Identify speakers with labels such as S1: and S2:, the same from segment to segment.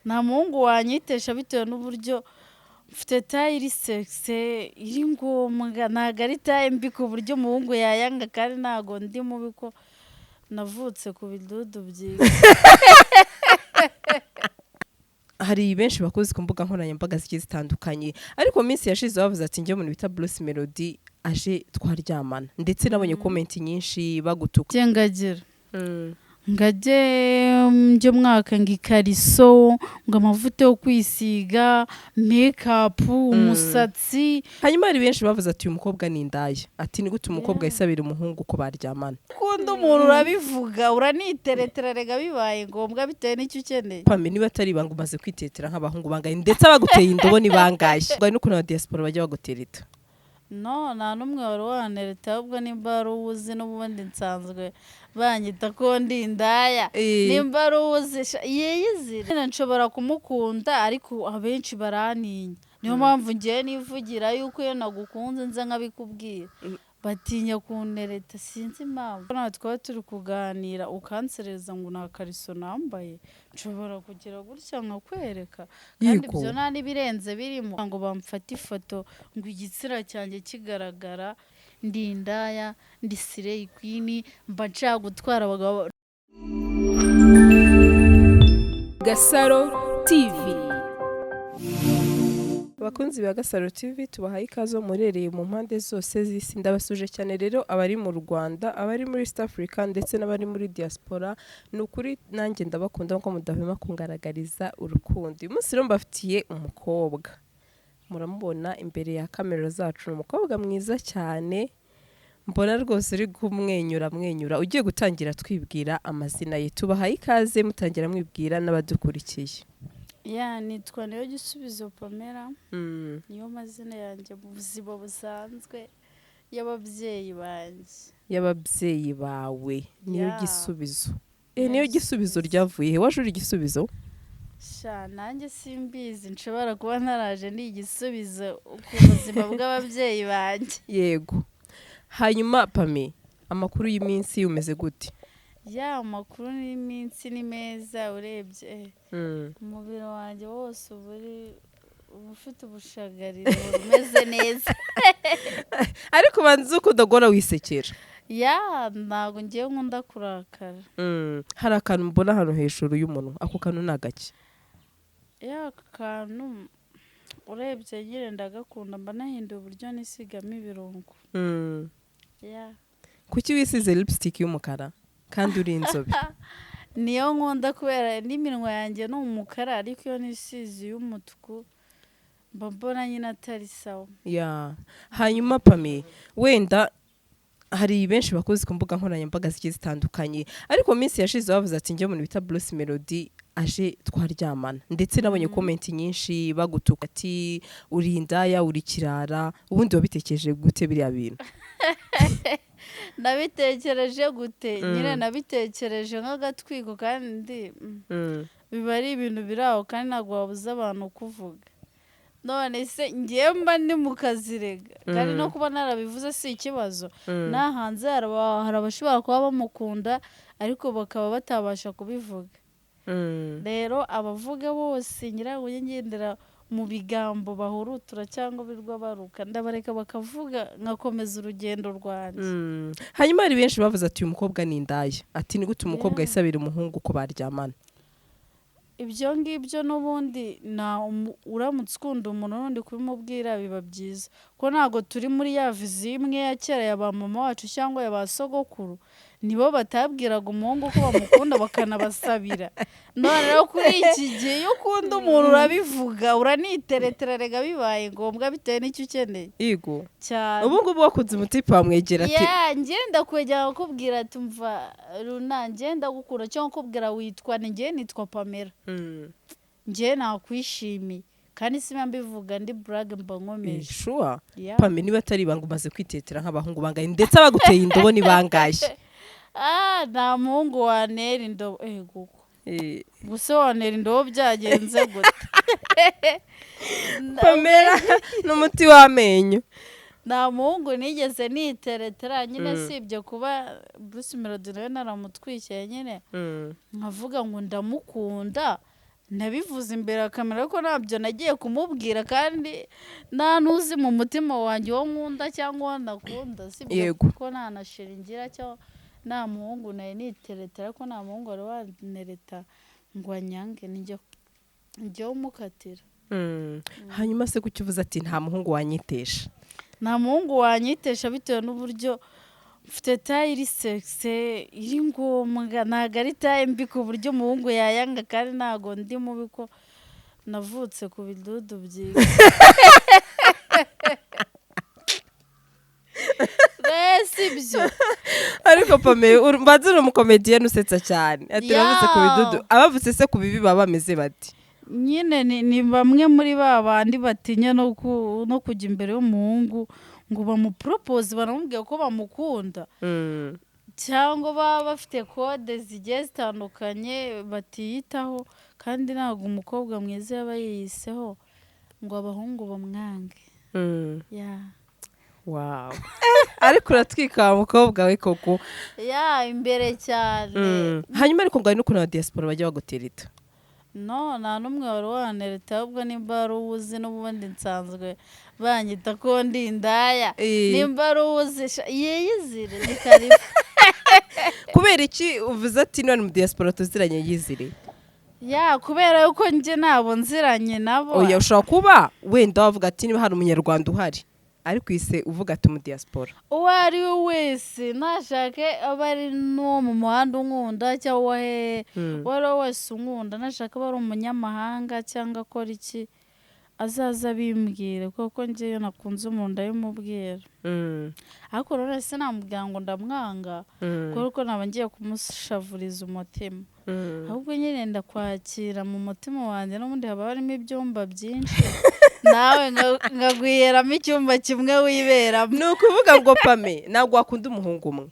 S1: nta muhungu wanyitesha bitewe n'uburyo mfite taye iri sexe iri ngombwa, ntabwo ari taye mbi ku buryo umuhungu yayanga, kandi ntabwo ndi mubi ko navutse ku bidudu byiza.
S2: hari benshi bakuzi ku mbuga nkoranyambaga zigiye zitandukanye, ariko minsi yashize bavuze ati njye umuntu bita Bruce Melody aje twaryamana, ndetse nabonye comment nyinshi bagutuka.
S1: Jengagira ngaje mje mwaka ngikariso ngo amavuta yo kwisiga, makeup, umusatsi.
S2: Hanyuma hari benshi bavuze ati uyu mukobwa ni indaya, ati ni gute umukobwa yisabira umuhungu ko baryamana.
S1: Kunda umuntu urabivuga, uraniteretera rega bibaye ngombwa bitewe n'icyo ukeneye.
S2: Pame niba atari ibanga umaze kwitetera nk'abahungu bangaye, ndetse abaguteye indobo ni bangaye. Ngo nuko na diaspora bajya bagutereta.
S1: No, nta n'umwe wari wanereta, ahubwo nimba ari uwuzi n'ubundi nsanzwe banyita ko ndi indaya. Nimba ari uwuzi yiyizire nshobora kumukunda, ariko abenshi baraninya. Niyo mpamvu ngiye nivugira yuko iyo nagukunze nza nkabikubwira, batinya kunereta, sinzi impamvu. Nawe twaba turi kuganira ukansereza ngo nta kariso nambaye, nshobora kugira gutya nkakwereka, kandi ibyo nta n'ibirenze birimo ngo bamfate ifoto ngo igitsina cyanjye kigaragara, ndi indaya, ndi slay queen, mba nshaka gutwara abagabo.
S3: Gasaro TV.
S2: Abakunzi ba Gasaro TV tubahaye ikaze murereye mu mpande zose z'isi, ndabasuje cyane rero abari mu Rwanda, abari muri East Africa, ndetse n'abari muri diaspora. Nukuri nanjye ndabakunda nko mudahwema kungaragariza urukundo. Uyu munsi rero mbafitiye umukobwa, muramubona imbere ya kamera zacu, umukobwa mwiza cyane, mbona rwose uri kumwenyura ugiye gutangira twibwira amazina ye. Tubahaye ikaze mutangira mwibwira n'abadukurikiye.
S1: Nitwa Niyo Gisubizo Pamela, niyo mazina yanjye mu buzima busanzwe y'ababyeyi banjye.
S2: Y'ababyeyi bawe Niyo Gisubizo. Niyo Gisubizo ryavuye he? Waje uri Gisubizo?
S1: Sha nanjye simbizi, nshobora kuba ntaraje ni igisubizo ku buzima bw'ababyeyi banjye.
S2: Yego. Hanyuma Pame, amakuru y'iminsi umeze gute?
S1: Amakuru y'iminsi ni meza, urebye umubiri wanjye wose ufite ubushagariro bumeze neza.
S2: Ariko banze ukudagora wisekera.
S1: Ntabwo ngiye nkunda kurakara.
S2: Hari akantu mbona hano hejuru y'umuntu, ako kantu ni agaki?
S1: Akantu urebye nyine ndagakunda, mba nahinduye uburyo nisigamo ibirungo.
S2: Kuki wisize lipstick y'umukara kandi uri inzobe?
S1: Niyo nkunda kubera n'iminwa yanjye ni umukara, ariko iyo nisize y'umutuku mba mbona nyine atari sawa.
S2: Hanyuma Pame, wenda hari benshi bakuzi ku mbuga nkoranyambaga zigiye zitandukanye, ariko minsi yashize bavuze ati njye umuntu bita Bruce Melody aje twaryamana, ndetse nabonye comment nyinshi bagutuka ati uri indaya, uri kirara. Ubundi wabitekereje gute biriya bintu?
S1: Nabitekereje gute? Nyine nabitekereje nk'agatwiko, kandi biba ari ibintu biri aho, kandi ntabwo wabuza abantu kuvuga. None se ngiye mba ndi mu kazi rega, kandi no kuba narabivuze si ikibazo. Hanze hari abashobora kuba bamukunda, ariko bakaba batabasha kubivuga. Rero abavuga bose nyirago ngendera mu bigambo bahurutura cyangwa birwa baruka, ndabareka bakavuga ngakomeza urugendo rwanjye.
S2: Hanyuma hari benshi bavuze ati uyu mukobwa ni indaya, ati ni gute umukobwa yisabira umuhungu ko baryamana.
S1: Ibyo ngibyo n'ubundi uramutse ukunda umuntu n'undi kubimubwira biba byiza, ko ntabwo turi muri ya vizi imwe ya kera ya ba mama wacu cyangwa ya ba sogokuru. Nibo batabwiraga umuhungu ko bamukunda bakanabasabira. None rero kuri iki gihe iyo ukunda umuntu urabivuga, uraniteretera rega bibaye ngombwa bitewe n'icyo ukeneye.
S2: Yego
S1: cyane.
S2: Ubu ngubu wakunze umutipe wamwegera ati
S1: ngenda kwegera kukubwira ati mva runa ngenda gukura, cyangwa kukubwira witwa njye nitwa Pamela. Njye nakwishimiye, kandi simba mbivuga ndi brag mba nkomeje.
S2: Sure. Pame niba atari ibanga umaze kwitetera nk'abahungu bangaye, ndetse abaguteye indobo ni bangaye.
S1: Nta muhungu wanera indobo. Guko gusa wanera indobo byagenze gute?
S2: Pamela n'umuti w'amenyo.
S1: Nta muhungu nigeze niteretera, nyine sibyo kuba Bruce Melody nawe naramutwikiye nyine nkavuga ngo ndamukunda, nabivuze imbere ya kamera ko ntabyo nagiye kumubwira kandi nta n'uzi mu mutima wanjye wo nkunda cyangwa uwo ntakunda sibyo kuko nta na sheri ngira cyangwa nta muhungu nari nitereta ariko nta muhungu wari wanereta ngo anyange njye umukatira.
S2: Hanyuma se kuki uvuze ati nta muhungu wanyitesha?
S1: Nta muhungu wanyitesha bitewe n'uburyo mfite tayi iri sexe iri ngombwa, ntabwo ari tayi mbi ku buryo umuhungu yayanga kandi ntabwo ndi mubi ko navutse ku bidudu byiza. Si byo
S2: ariko Pame mbaze uri umukomediyeni usetsa cyane ati bavutse ku bidudu, abavutse se ku bibi baba bameze bati?
S1: Nyine ni bamwe muri ba bandi batinya no kujya imbere y'umuhungu ngo bamupropose baramubwira ko bamukunda cyangwa baba bafite kode zigiye zitandukanye batiyitaho kandi ntabwo umukobwa mwiza yaba yiyiseho ngo abahungu bamwange.
S2: Wow. Ariko uratwika umukobwa we koko.
S1: Imbere cyane.
S2: Hanyuma ariko ngo n'ukuntu aba diaspora bajya bagutereta?
S1: No, nta n'umwe wari wanereta ahubwo nimba ari uwuzi n'ubundi nsanzwe banyita ko ndi indaya. Nimba ari uwuzi yiyizire ni karibu.
S2: Kubera iki uvuze ati none mu diaspora tuziranye yizire?
S1: Kubera yuko njye nabo nziranye nabo.
S2: Oya ushobora kuba wenda wavuga ati niba hari umunyarwanda uhari ariko ise uvuga ati mu diaspora.
S1: Uwo ari we wese nashake aba ari n'uwo mu muhanda unkunda cyangwa wari wese unkunda nashaka aba ari umunyamahanga cyangwa akora iki azaza bimbwire kuko njyewe nakunze umuntu ndabimubwira. Ariko rero se namubwira ngo ndamwanga kuko naba ngiye kumushavuriza umutima. Ahubwo nyine ndakwakira mu mutima wanjye n'ubundi haba harimo ibyumba byinshi nawe nkagwiyeramo icyumba kimwe wiberamo.
S2: Ni ukuvuga ngo Pame ntabwo wakunda umuhungu umwe?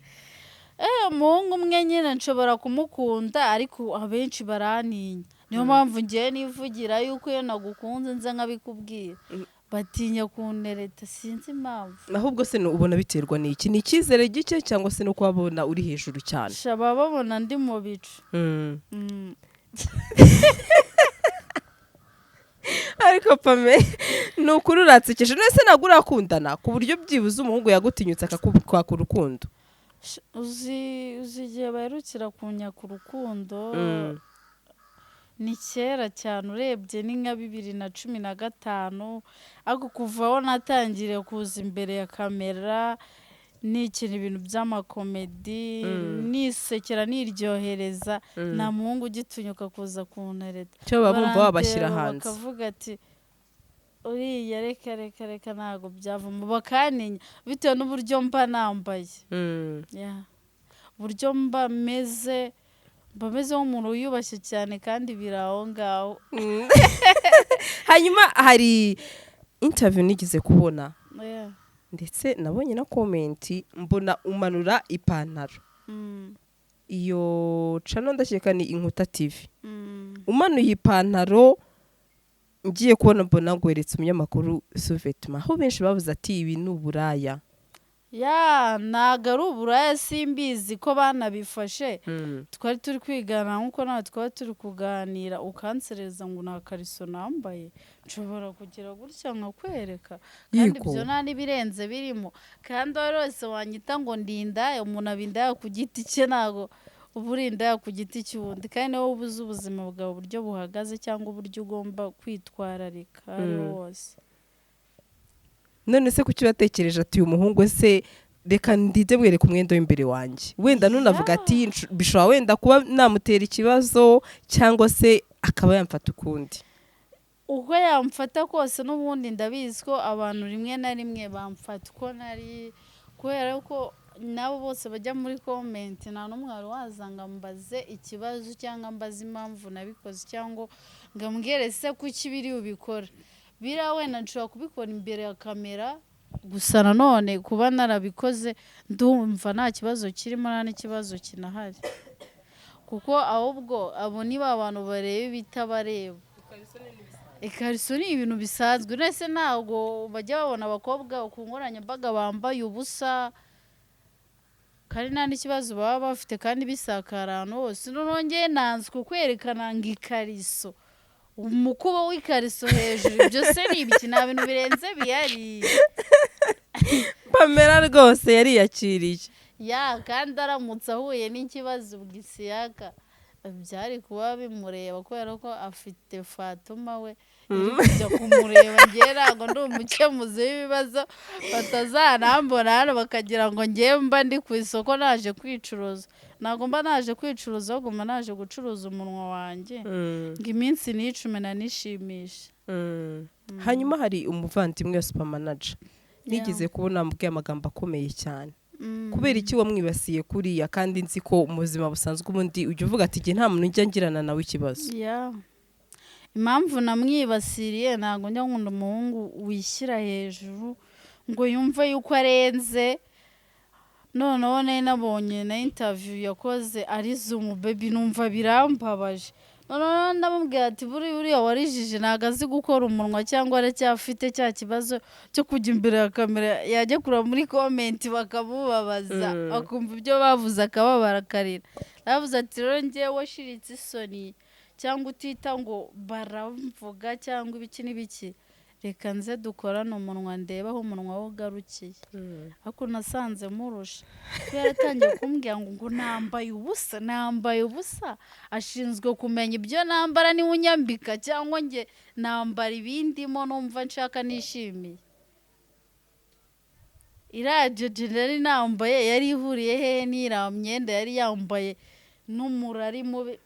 S1: Umuhungu umwe nyine nshobora kumukunda ariko abenshi baraninya. Niyo mpamvu ngiye nivugira yuko iyo nagukunze nza nkabikubwira batinya kunereta sinzi impamvu.
S2: Ahubwo se ubona biterwa n'iki? Ni icyizere gike cyangwa se no kubabona uri hejuru cyane?
S1: Shaba babona ndi mu bicu.
S2: Ariko Pame ni ukuri uratsekeje nese ntabwo urakundana ku buryo byibuze umuhungu yagutinyutse akakwaka urukundo?
S1: Uzi igihe baherukira kunyaka urukundo ni kera cyane urebye ni nka 2015 ariko kuva aho natangiriye kuza imbere ya kamera nikina ibintu by'amakomedi nisekera niryohereza nta muhungu ugitinyuka kuza kuntereta.
S2: Cyo babumva babashyira hanze
S1: bakavuga ati uriya reka ntabwo byavamo bakaninya bitewe n'uburyo mba nambaye. Uburyo mba meze nk'umuntu wiyubashye cyane kandi biraho ngaho.
S2: Hanyuma hari interview nigize kubona ndetse nabonye na comment mbona umanura ipantaro. Iyo channel ndakeka ni Inkuta TV. Umanuye ipantaro ngiye kubona mbona ngweretse umunyamakuru Suvetma aho benshi bavuze ati ibi ni uburaya.
S1: Ntago ari uburaya simbizi ko banabifashe twari turi kwigana nkuko nawe twari turi kuganira ukansereza ngo nta kariso nambaye nshobora kugira gutya nkakwereka kandi ibyo nta n'ibirenze birimo kandi wese wanyita ngo ndinda umuntu abinda ku giti cye ntago uburinda ku giti cy'ubundi kandi wowe ubuze ubuzima bwawe uburyo buhagaze cyangwa uburyo ugomba kwitwararika ari wose.
S2: None se kuki batekereje ati uyu muhungu se reka ndide bwereka umwenda w'imbere wanjye wenda nunavuga ati bishobora wenda kuba namutera ikibazo cyangwa se akaba yamfata ukundi?
S1: Uko yamfata kose n'ubundi ndabizi ko abantu rimwe na rimwe bamfata uko nari kubera ko nabo bose bajya muri comment nta n'umwe wari wazanga mbaze ikibazo cyangwa mbaze impamvu nabikoze cyangwa ngambwire se kuki biri ubikora. Bira wenda nshobora kubikora imbere ya kamera gusa nanone kuba narabikoze ndumva nta kibazo kirimo nta n'ikibazo kinahari kuko ahubwo abo ni ba bantu bareba bitabareba. Ikariso ni ibintu bisanzwe nese ntabwo bajya babona abakobwa ku nkoranyambaga bambaye ubusa kandi nta n'ikibazo baba bafite kandi bisakara ahantu hose. Nongeye nanzwe kwerekana ngo ikariso umukubo w'ikariso hejuru ibyo se ni ibiki nta bintu birenze bihari
S2: Pamela rwose yariyakiriye
S1: kandi aramutse ahuye n'ikibazo bw'isiyaga byari kuba bimureba kubera ko afite Fatuma we iri kujya kumureba ngewe ntabwo ndi umukemuzi w'ibibazo batazanambona hano bakagira ngo ngewe mba ndi ku isoko naje kwicuruza ntabwo mba naje kwicuruza ahubwo mba naje gucuruza umunwa wanjye ngo iminsi n'icumi nanishimisha.
S2: Hanyuma hari umuvandimwe wa supermanager nigeze kubona mubwiye amagambo akomeye cyane kubera iki wamwibasiye kuriya kandi nzi ko mu buzima busanzwe ubundi ujya uvuga ati nge nta muntu ujya ngirana nawe ikibazo.
S1: Impamvu namwibasiriye ntabwo njya nkunda umuhungu wishyira hejuru ngo yumve yuko arenze. Noneho nari nabonye na interview yakoze ari Zoom baby numva birambabaje. Noneho ndamubwira ati buriya warijije ntabwo azi gukora umunwa cyangwa aracyafite cya kibazo cyo kujya imbere ya kamera yajya kureba muri comment bakamubabaza akumva ibyo bavuze akababara akarira. Bavuze ati rero ngewe washiritse isoni cyangwa utita ngo baramvuga cyangwa ibiki n'ibiki reka nze dukorane umunwa ndebe aho umunwa we ugarukiye. Ariko nasanze murusha yaratangiye kumbwira ngo nambaye ubusa ashinzwe kumenya ibyo nambara niwe unyambika cyangwa nge nambara ibindimo numva nshaka nishimiye. Iraje nari nambaye yari ihuriye hehe n'iriya myenda yari yambaye n'umurari mubi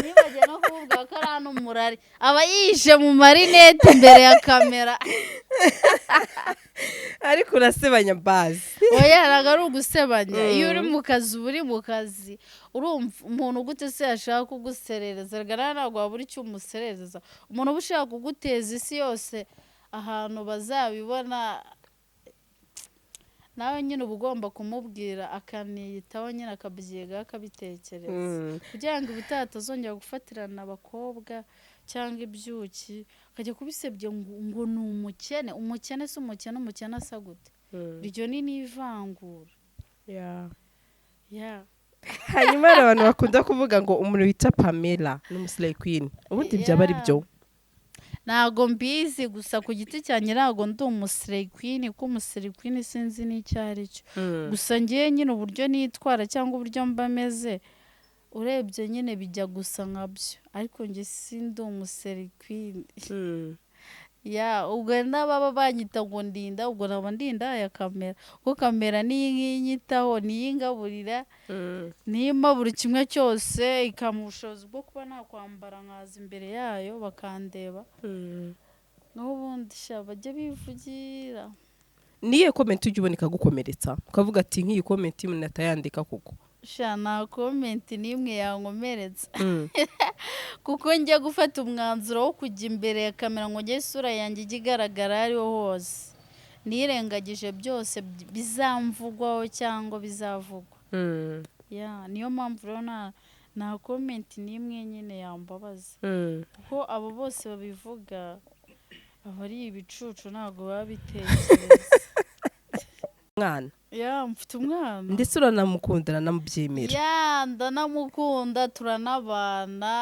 S1: nibagiye no kuvuga ko ari n'umurari aba yishe mu marinete imbere ya kamera
S2: ariko urasebanya bazi
S1: ntabwo ari ugusebanya iyo uri mu kazi uba uri mu kazi urumva umuntu gute se yashaka kuguserereza ntabwo waba uri icyo umuserereza umuntu uba ushaka kuguteza isi yose ahantu bazabibona nawe nyine uba ugomba kumubwira akaniyitaho nyine akabyiga akabitekereza kugira ngo ubutaha atazongera gufatirana abakobwa cyangwa ibyuki akajya kubisebya ngo ni umukene si umukene asa gute iryo ni n'ivangura.
S2: Hanyuma hari abantu bakunda kuvuga ngo umuntu wita Pamela n'umuslay queen ubundi byaba ari byo
S1: ntago mbizi gusa ku giti cyanjye ntago ndi umuslay queen kuko umuslay queen sinzi n'icyo ari cyo gusa ngiye nyine uburyo nitwara cyangwa uburyo mba meze urebye nyine bijya gusa nkabyo ariko nge sindi umuslay queen. ubwo n'ababa banyita ngo ndinda ubwo naba ndinda ya kamera kuko kamera niyo inyitaho niyo ingaburira niyo impa buri kimwe cyose ikamuha ubushobozi bwo kuba nakwambara nkaza imbere yayo bakandeba n'ubundi bajya bivugira.
S2: Niye comment ujya ubona ikagukomeretsa ukavuga ati nk'iyi comment umuntu atayandika kuko
S1: nta comment n'imwe yankomeretsa kuko njya gufata umwanzuro wo kujya imbere ya kamera ngo njye isura yanjye ijye igaragara ariho hose nirengagije byose bizamvugwaho cyangwa bizavugwa. niyo mpamvu rero nta comment n'imwe nyine yambabaza kuko abo bose babivuga aba ari ibicucu ntabwo baba bitekereza.
S2: Mwana
S1: mfite umwana
S2: ndetse uranamukundana namubyemera
S1: ndanamukunda turanabana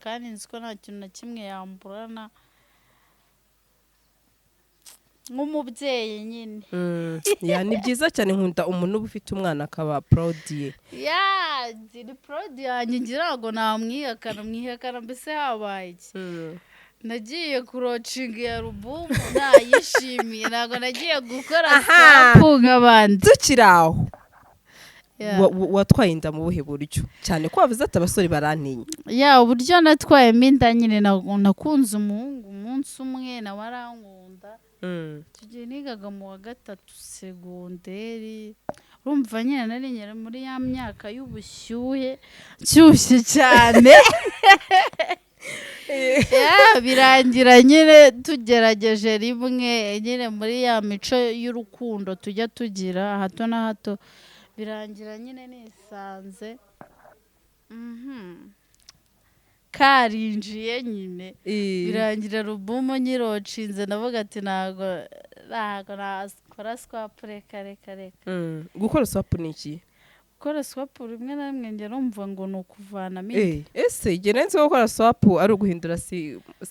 S1: kandi nzi ko nta kintu na kimwe yamburana nk'umubyeyi nyine.
S2: ni byiza cyane nkunda umuntu uba ufite umwana akaba proud ye.
S1: ni proud yanjye ngira ngo mwihakana mbese habaye iki. Nagiye kurocinga ya alubumu nayishimiye ntabwo nagiye gukora swapu nk'abandi.
S2: Tukiri aho watwaye inda mu buhe buryo cyane ko wavuze ati abasore barantinya.
S1: Uburyo natwayemo inda nyine nakunze umuhungu umunsi umwe nawe arankunda tugiye nigaga mu wa 3 segonderi urumva nyine nari muri ya myaka y'ubushyuhe nshyushye cyane birangira nyine tugerageje rimwe nyine muri ya mico y'urukundo tujya tugira hato na hato birangira nyine nisanze karinjiye nyine birangira alubumu nyirocinze ndavuga ati ntabwo nakora swapu reka
S2: gukora swapu ni iki?
S1: gukora swap rimwe na rimwe njye numva ngo ni ukuvanamo
S2: ese igihe nzi gukora swap ari uguhindura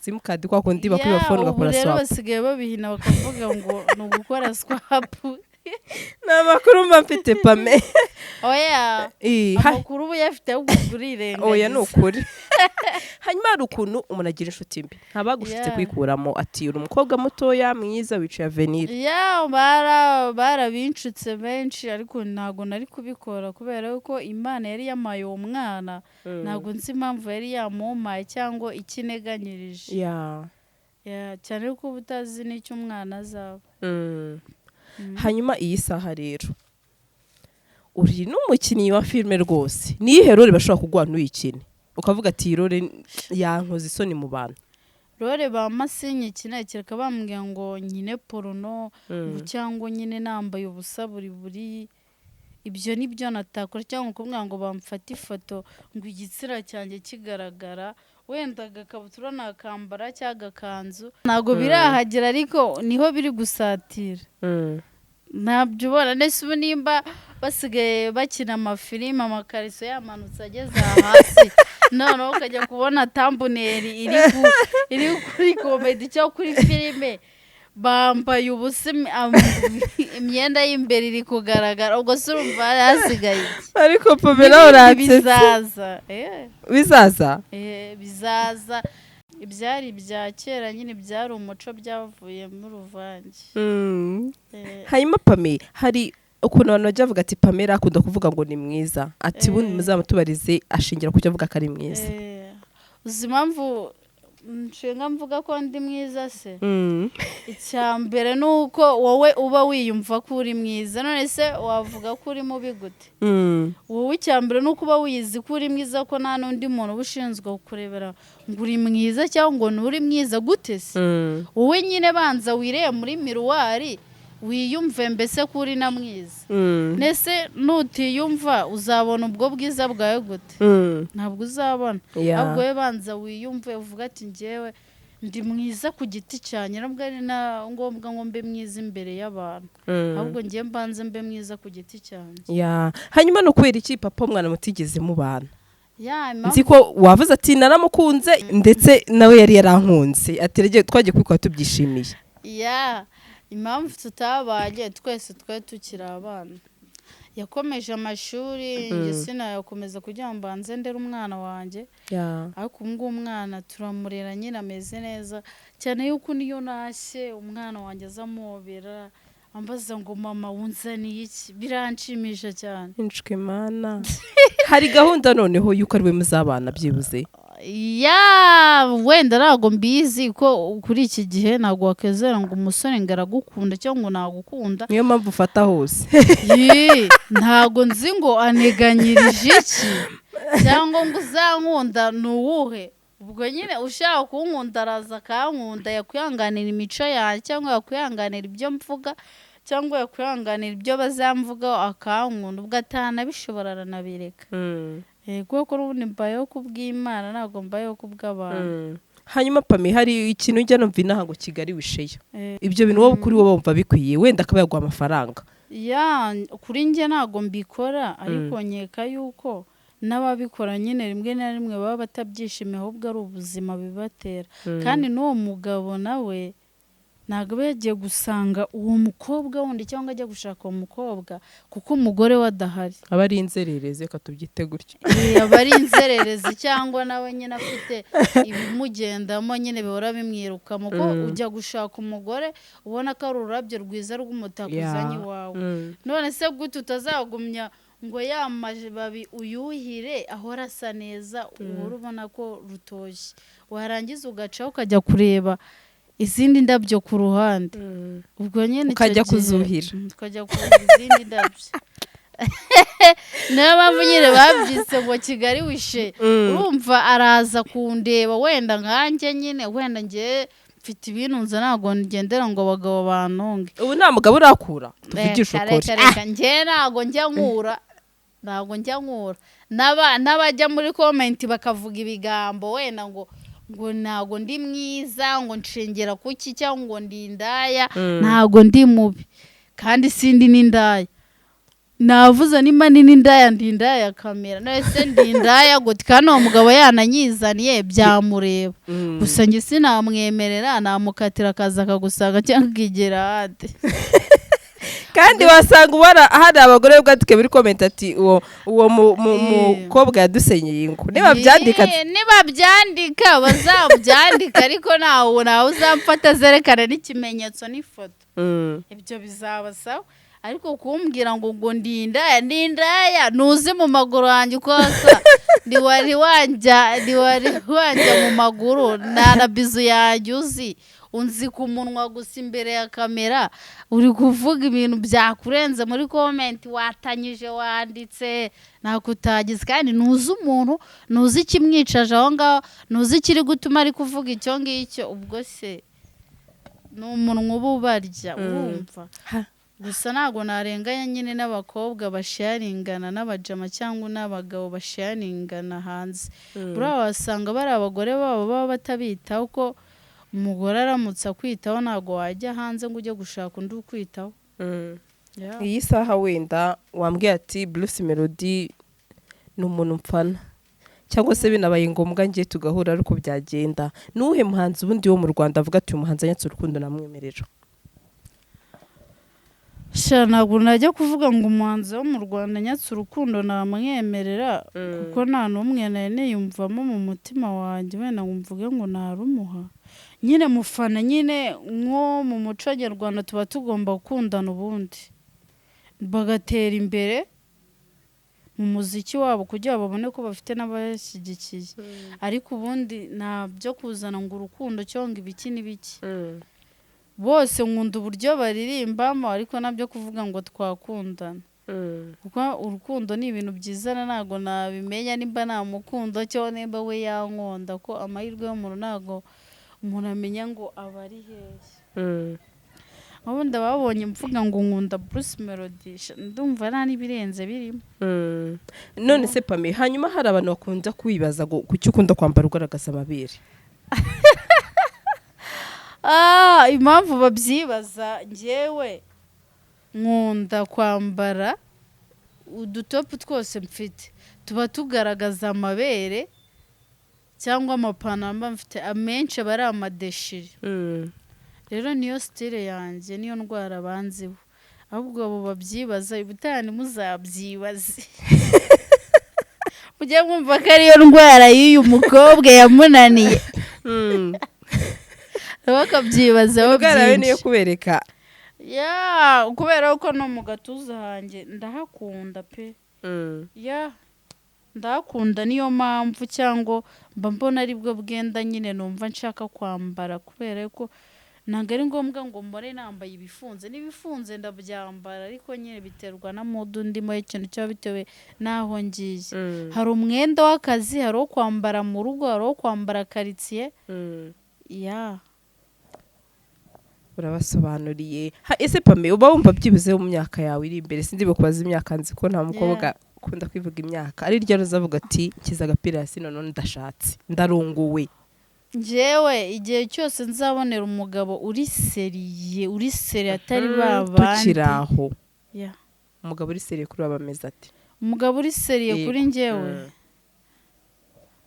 S2: simukadi kwa kundi bakwiba phone ugakora swap.
S1: Rero basigaye babihina bakavuga ngo ni ugukora swap.
S2: Ni amakuru mba mfite Pame.
S1: Oya amakuru ubu yafite ugurirengagiza.
S2: Oya ni ukuri. Hanyuma hari ukuntu umuntu agira inshuti mbi ntabagushitse kwikuramo ati uri umukobwa mutoya mwiza wicaye avenir.
S1: Barabinshutse benshi ariko ntago nari kubikora kubera yuko Imana yari yamaye uwo mwana ntago nzi impamvu yari yamumaye cyangwa ikineganyirije. Cyane ko ubutazi n'icyo umwana azaba.
S2: Hanyuma iyi saha rero uri n'umukinnyi wa filme rwose niyihe role bashobora kugwa n'uyikine ukavuga ati role yankoze isoni mu bantu.
S1: Role bamasinye kinekireka bambwiye ngo nyine porno cyangwa nyine nambaye ubusa buri ibyo nibyo natakora cyangwa kumwe ngo bamfate ifoto ngo igitsira cyanjye kigaragara wenda agakabutura nakambara cyangwa kanzu ntago birahagera ariko niho biri gusatira. Ntabyo ubona nese ubu nimba basigaye bakina amafilime amakariso yamanutse ageze hasi noneho ukajya kubona thumbnail iri kuri comedy cyangwa kuri filime bambaye ubusa imyenda y'imbere iri kugaragara ubwo se urumva hasigaye
S2: ariko Pamela uratse bizaza
S1: bizaza ibyari bya kera nyine byari umuco byavuye mu ruvange.
S2: Hanyuma Pame hari ukuntu abantu bajya bavuga ati Pamela akunda kuvuga ngo ni mwiza ati bundi muzamutubarize ashingira ku cyo avuga ko ari mwiza.
S1: Uzi impamvu nshinga mvuga ko ndi mwiza se? Icyambere nuko wowe uba wiyumva ko uri mwiza none se wavuga ko uri mubi gute? Wowe icyambere nuko uba wiyizi ko uri mwiza ko nta n'undi muntu ubushinzwe kukurebera ngo uri mwiza cyangwa ngo uri mwiza gute se? Wowe nyine banza wireye muri miruwari wiyumve mbese ko uri na mwiza. Nese nutiyumva uzabona ubwo bwiza bwawe gute? Ntabwo uzabona. Ahubwo we banza wiyumve uvuga ati njyewe ndi mwiza ku giti cyane nubwo ari na ngombwa ngo mbe mwiza imbere y'abantu. Ahubwo ngiye mbanze mbe mwiza ku giti cyane.
S2: Hanyuma no kwera iki papa mwana mutigeze mubana? Nzi ko wavuze ati naramukunze ndetse nawe yari yarankunze ati twagiye kubikora tubyishimiye. Impamvu tutabanye twese twe tukiri abana yakomeje amashuri njye sinayakomeza kugira ngo mbanze ndere umwana wanjye ariko ubwo umwana turamurera nyine ameze neza cyane yuko niyo nashye umwana wanjye azamubera ambaza ngo mama wunzaniye iki biranshimisha cyane. Inshwe mana hari gahunda noneho yuko ari we muzabana byibuze?
S1: Wenda ntago mbizi ko kuri iki gihe ntago wakezera ngo umusore ngaragukunda cyangwa ngo nagukunda
S2: niyo mpamvu ufata hose.
S1: Ntago nzi ngo aneganyirije iki cyangwa ngo uzankunda nuwuhe. Ubwo nyine ushaka kunkunda araza akankunda yakwihanganira imico yanjye cyangwa yakwihanganira ibyo mvuga cyangwa yakwihanganira ibyo bazamvuga akankunda ubwo atanabishobora aranabireka. Kuko n'ubundi mbayeho kubw'Imana ntabwo mbayeho kubw'abantu.
S2: Hanyuma Pame hari ikintu ujya numva inaha ngo Kigali wisheya ibyo bintu wowe kuri wowe wumva bikwiye wenda akaba yaguha amafaranga?
S1: Kuri njye ntabwo mbikora ariko nkeka yuko n'ababikora nyine rimwe na rimwe baba batabyishimiye ahubwo ari ubuzima bibatera. Kandi n'uwo mugabo nawe ntabwo yagiye gusanga uwo mukobwa wundi cyangwa ajya gushaka uwo mukobwa kuko umugore we adahari.
S2: Aba ari inzererezi katubyite gutyo.
S1: Aba ari inzererezi cyangwa nawe nyine afite ibimugendamo nyine bihora bimwirukamo ko ujya gushaka umugore ubona ko ari ururabyo rwiza rw'umutako uzanye iwawe. None se gute utazagumya ngo yamababi uyuhire ahora asa neza uhora ubona ko rutoshye warangiza ugaca ukajya kureba izindi ndabyo ku ruhande ubwo nyine
S2: ukajya kuzuhira
S1: izindi ndabyo. Niyo mpamvu nyine babyise ngo Kigali wishe. Urumva araza kundeba wenda nkanjye nyine wenda njye mfite ibintu nza ntabwo ngendera ngo abagabo bantunge.
S2: Ubu nta mugabo urakura tuvugisha ukuri.
S1: Reka njye ntabwo njya nkura n'abajya muri comment bakavuga ibigambo wenda ngo ntago ndi mwiza ngo nshengera kuki cyangwa ngo ndi indaya ntago ndi mubi kandi sindi n'indaya. navuze ni manini ndaya ndindaya ya kamera nese ndindaya gute kandi uwo mugabo yananyizaniye byamureba gusa njye sinamwemerera namukatira akaza akagusanga cyangwa akigera hade
S2: kandi wasanga ubara hari abagore bwatike muri comment ati uwo mukobwa yadusenyeye ingo niba byandika bazabyandika ariko nawe uzamfata zerekana n'ikimenyetso n'ifoto ibyo bizaba sawa ariko kumbwira ngo ndindaya nuzi mu maguru yanjye ukosa ndiwari wanja mu maguru na bizu yanjye unzi ku munwa gusa imbere ya kamera uri kuvuga ibintu byakurenze muri comment watanyije wanditse nakutagize kandi nuzi umuntu nuzi kimwicaje aho ngaho nuzi kiri gutuma ari kuvuga icyo ngicyo ubwo se n'umunwa ububarya urumva gusa ntago narenganya nyine n'abakobwa basharingana n'abajama cyangwa n'abagabo basharingana hanze buriya wasanga bari abagore babo baba batabitaho ko umugore aramutse akwitaho ntago wajya hanze ngo ujye gushaka undi ukwitaho iyi saha wenda wambwiye ati Bruce Melody ni umuntu mpfana cyangwa se binabaye ngombwa ngiye tugahura ariko byagenda nuhe muhanzi ubundi wo mu Rwanda avuga ati uyu muhanzi anyatse urukundo namwemerera
S1: ntabwo najya kuvuga ngo umuhanzi wo mu Rwanda anyatse urukundo namwemerera kuko nta n'umwe niyumvamo mu mutima wanjye wenda ngo mvuge ngo narumuha nyine mufana nyine nko mu muco nyarwanda tuba tugomba gukundana ubundi bagatera imbere mu muziki wabo kugira babone ko bafite n'abashyigikiye ariko ubundi nta byo kuzana ngo urukundo cyangwa ibiki n'ibiki bose nkunda uburyo baririmbamo ariko nabyo kuvuga ngo twakundana kuko urukundo ni ibintu byizana ntago nabimenya nimba namukunda cyangwa nimba we yankunda ko amahirwe y'umuntu ntago umuntu amenya ngo aba ari hehe ubundi babonye mvuga ngo nkunda Bruce Melody ndumva nta n'ibirenze birimo
S2: none se Pame hanyuma hari abantu bakunda kwibaza ngo kuki ukunda kwambara ugaragaza amabere
S1: impamvu babyibaza njyewe nkunda kwambara udutopu twose mfite tuba tugaragaza amabere cyangwa amapantaro mba mfite amenshi aba ari amadeshiri rero niyo style yanjye niyo ndwara banziho ahubwo abo babyibaza ubutani muzabyibaze mujye mwumva ko ariyo ndwara y'uyu mukobwa yamunaniye bakabyibazaho
S2: byinshi niyo kubereka
S1: kubera ko no mu gatuza hanjye ndahakunda pe ndahakunda niyo mpamvu cyangwa mba mbona aribwo bwenda nyine numva nshaka kwambara kubera ko ntabwo ari ngombwa ngo mbone nambaye ibifunze n'ibifunze ndabyambara ariko nyine biterwa na mood ndimo ikintu cyaba bitewe n'aho ngiye hari umwenda w'akazi hari uwo kwambara mu rugo hari uwo kwambara karitsiye
S2: urabasobanuriye ese Pame uba wumva byibuze mu myaka yawe iri imbere sindi bukubaza imyaka nzi ko nta mukobwa ukunda kwivuga imyaka ari ryo ruzavuga ati kiza agapira hasi none ndashatse ndarunguwe
S1: njyewe igihe cyose nzabonera umugabo uri seriye atari babandi
S2: tukiraho umugabo uri seriye kuri abameze ati
S1: umugabo uri seriye kuri njyewe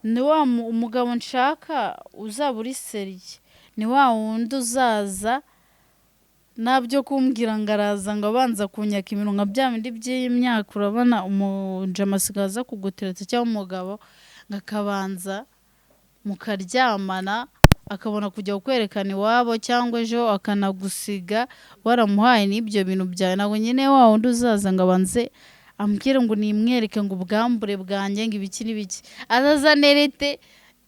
S1: ni wa umugabo nshaka uzaba uri seriye ni wa wundi uzaza nabyo kumbwira ngo araza ngo abanza kunyaka ibintu nka bya bindi by'imyaka urabona umujama asigaza kuguteretse cyangwa umugabo ngo akabanza mukaryamana akabona kujya kwerekana iwabo cyangwa ejo akanagusiga waramuhaye n'ibyo bintu byawe ntabwo nyine wa wundi uzaza ngo abanze ambwire ngo nimwereke ngo ubwambure bwanjye ngo ibiki n'ibiki azaza nerete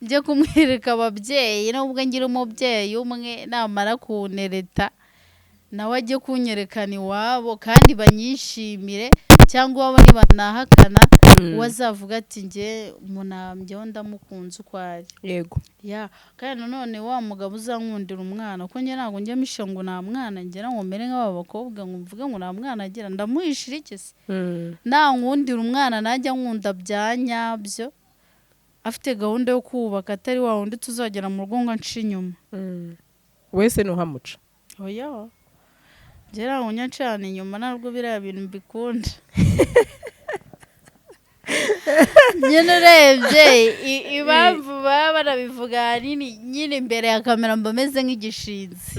S1: njye kumwereka ababyeyi nubwo ngira umubyeyi umwe namara kunereta nawe ajye kunyerekana iwabo kandi banyishimire cyangwa waba nibanahakana uwazavuga ati njye munambyeho ndamukunze uko ari
S2: yego
S1: kandi nanone wa mugabo uzankundira umwana kuko njye ntabwo njya misha ngo nta mwana ngira ngo mbere nk'aba bakobwa ngo mvuge ngo nta mwana agira ndamuhishira iki se nankundira umwana najya nkunda bya nyabyo afite gahunda yo kubaka atari wa wundi tuzagera mu rugo ngo nce inyuma
S2: wese ntuhamuca
S1: Gera unyacana inyuma ntabwo biriya bintu mbikunda. Nyine urebye impamvu baba barabivuga nyine imbere ya kamera mba meze nk'igishinzi.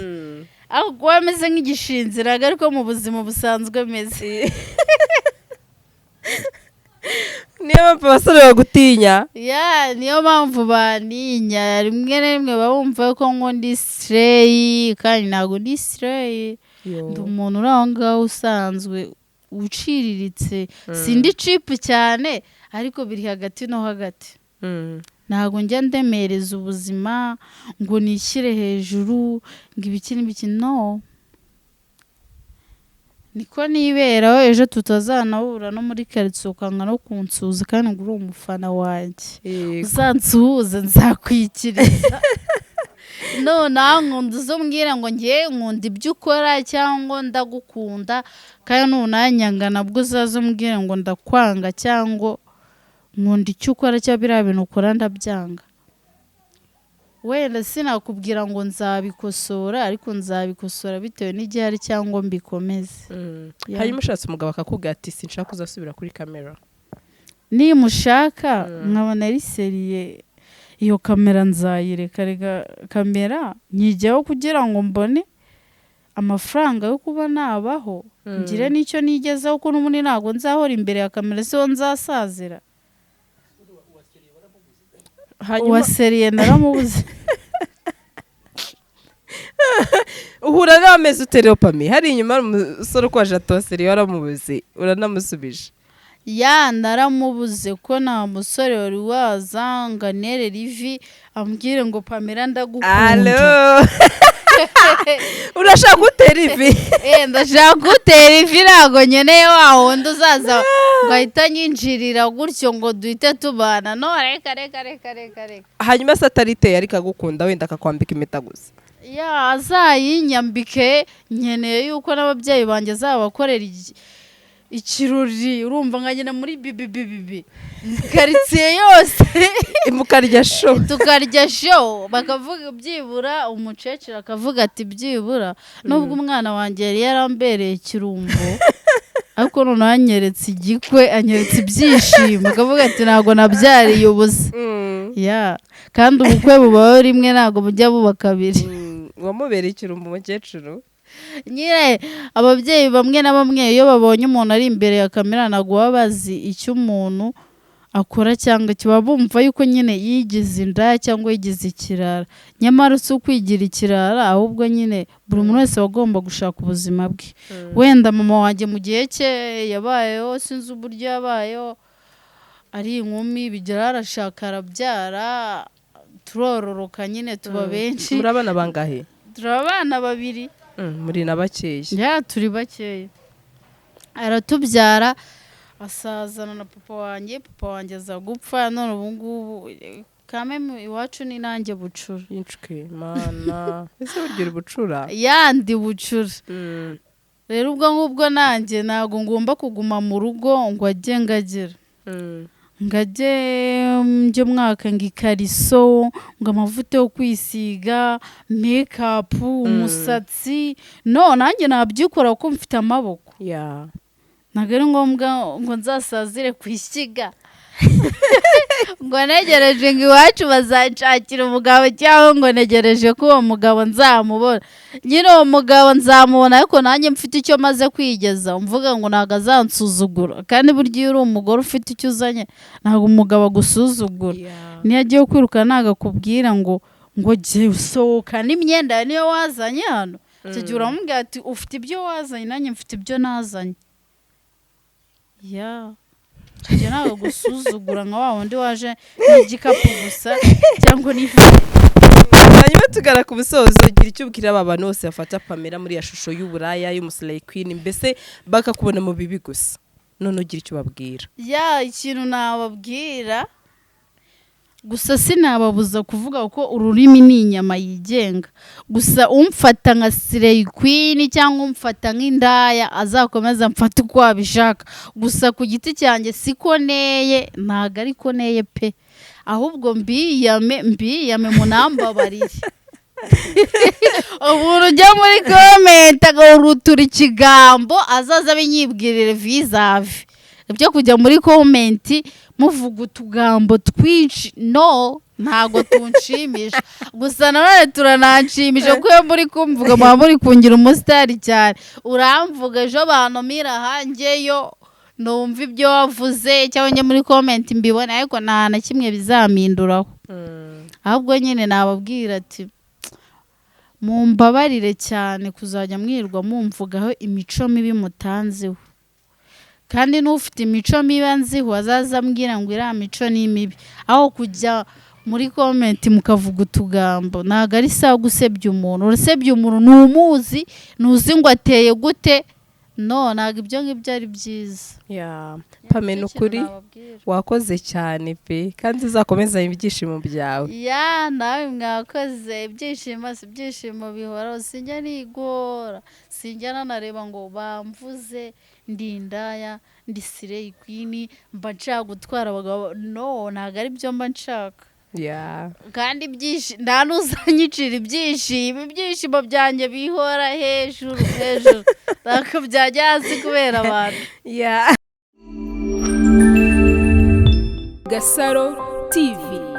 S1: Aho kuba ameze nk'igishinzi ntabwo ariko mu buzima busanzwe ameze.
S2: niyo mpamvu abasore bagutinya.
S1: Niyo mpamvu baninya rimwe na rimwe bumva ko ngo ndi sireyi kandi ntabwo ndi sireyi. Ndi umuntu uri aho ngaho usanzwe uciriritse, sindi cipu cyane ariko biri hagati no hagati. Ntabwo njya ndemereza ubuzima ngo nishyire hejuru ngo ibiki n'ibiki, no. Niko niberaho ejo tutazanahura no muri karitsiye ukanga no kunsuhuza kandi ngo uri umufana wanjye. Uzansuhuze nzakwikiriza. Noneho nkunda uzumbwira ngo ngiye nkunda ibyo ukora cyangwa ndagukunda, kandi nunanyanga nabwo uzaza umbwira ngo ndakwanga cyangwa nkunda icyo ukora cyangwa biriya bintu ukora ndabyanga. Wenda sinakubwira ngo nzabikosora, ariko nzabikosora bitewe n'igihari cyangwa mbikomeze.
S2: hanyuma ushatse umugabo akakubwira ati sinshaka kuzasubira kuri kamera,
S1: nimushaka nkabona ari seriye, iyo kamera nzayireka. Reka kamera nyijyaho kugira ngo mbone amafaranga yo kuba nabaho, ngire n'icyo nigezaho, ko n'ubundi ntabwo nzahora imbere ya kamera, siho nzasazira. Uwa seriye naramubuze.
S2: uhura n'amezi utereho pami, hari inyuma umusore ukwaje atoha seriye waramubuze uranamusubije.
S1: Naramubuze ko nta musore wari waza ngo anere rivi ambwire ngo Pamela ndagukunda.
S2: urashaka gutera ivi?
S1: Ndashaka gutera ivi, ntabwo nkeneye wa wundi uzaza ngo ahita anyinjirira gutyo ngo duhite tubana. No, reka.
S2: hanyuma se atariteye ariko agukunda wenda akakwambika impeta gusa?
S1: azayinyambike. Nkeneye yuko n'ababyeyi banjye azabakorera ikirori, urumva nkagenda muri bibi karitsiye yose
S2: mukarya show,
S1: tukarya show, bakavuga byibura umukecuru akavuga ati byibura nubwo umwana wanjye yari yarambereye kirumbo ariko none anyeretse igikwe, anyeretse ibyishimo, akavuga ati ntabwo nabyariye ubusa. Kandi ubukwe bubaho rimwe ntabwo bujya buba kabiri.
S2: wamubereye ikirumbo umukecuru?
S1: Nyine ababyeyi bamwe na bamwe iyo babonye umuntu ari imbere ya kamera ntabwo baba bazi icyo umuntu akora, cyangwa kiba bumva yuko nyine yigize indaya cyangwa yigize ikirara. Nyamara si ukwigira ikirara, ahubwo nyine buri muntu wese aba agomba gushaka ubuzima bwe. Wenda mama wanjye mu gihe cye yabayeho, sinzi uburyo yabayeho, ari inkumi bigera arashaka arabyara, turororoka nyine tuba benshi.
S2: muri abana bangahe?
S1: Turi abana 2.
S2: muri na bakeya?
S1: Turi bakeya. Aratubyara asazana na papa wanjye aza gupfa. None ubu ngubu kameme iwacu ni nanjye bucura.
S2: Inshwe mana, ese urgira bucura?
S1: Yandi bucura. Rero ubwo ngubwo nanjye ntabwo ngomba kuguma mu rugo ngo ajye ngagera. Ngajye njye mwaka ngo ikariso, ngo amavuta yo kwisiga, make-up, umusatsi. No, nanjye nabyukora kuko mfite amaboko. Ntabwo ari ngombwa ngo nzasazire ku ishyiga ngo negereje ngo iwacu bazacakira umugabo, cyangwa ngo negereje ko uwo mugabo nzamubona. Nyine uwo mugabo nzamubona ariko nanjye mfite icyo maze kwigeza, mvuga ngo ntabwo azansuzugura. Kandi burya iyo uri umugore ufite icyo uzanye ntabwo umugabo agusuzugura. Niyo agiye kwiruka ntabwo akubwira ngo jye usohoka n'imyenda niyo wazanye hano. Icyo gihe uramubwira ati ufite ibyo wazanye nanjye mfite ibyo nazanye. Icyo ntabwo gusuzugura nka wa wundi waje n'igikapu gusa cyangwa n'ifite.
S2: hanyuma tugara ku busozo, gira icyo ubwira aba bantu bose bafata Pamela muri ya shusho y'uburaya y'umuslay queen, mbese bakakubona mu bibi gusa, none ugira icyo babwira?
S1: Ikintu nababwira gusa sinababuza kuvuga ko ururimi ni inyama yigenga. Gusa umfata nka slay queen cyangwa umfata nk'indaya azakomeza mfata uko abishaka. Gusa ku giti cyanjye siko neye, ntago ariko neye pe, ahubwo mbiyame munambabarire. umuntu ujya muri komenti agahurutura ikigambo azaza abinyibwirire vizavi ibyo kujya muri komenti muvuga utugambo twinshi no ntago tunshimisha gusa nanone turananshimisha kuko iyo muri kumvuga muba muri kungira umusitari cyane uramvuga ejo bantumira hangeyo numva ibyo wavuze cyangwa njye muri komenti mbibona ariko nta na kimwe bizampinduraho ahubwo nyine nababwira ati mumbabarire cyane kuzajya mwirwa mumvugaho imico mibi mutanziho kandi n'ufite imico mibi nziho azaza ambwira ngo iriya mico ni mibi aho kujya muri komenti mukavuga utugambo ntabwo ari sawa gusebya umuntu urasebya umuntu ntumuzi ntuzi ngo ateye gute no ntabwo ibyo ngibyo ari byiza
S2: Pame ni ukuri wakoze cyane pe kandi uzakomeza ibyishimo byawe
S1: nawe mwakoze ibyishimo si ibyishimo bihoraho sinjya nigora sinjya nanareba ngo bamvuze ndi indaya ndi sireyi kwini mba nshaka gutwara abagabo no ntabwo ari byo mba nshaka kandi nta n'uzanyicira ibyishimo byanjye bihora hejuru ntabwo byajya hasi kubera abantu
S3: Gasaro TV.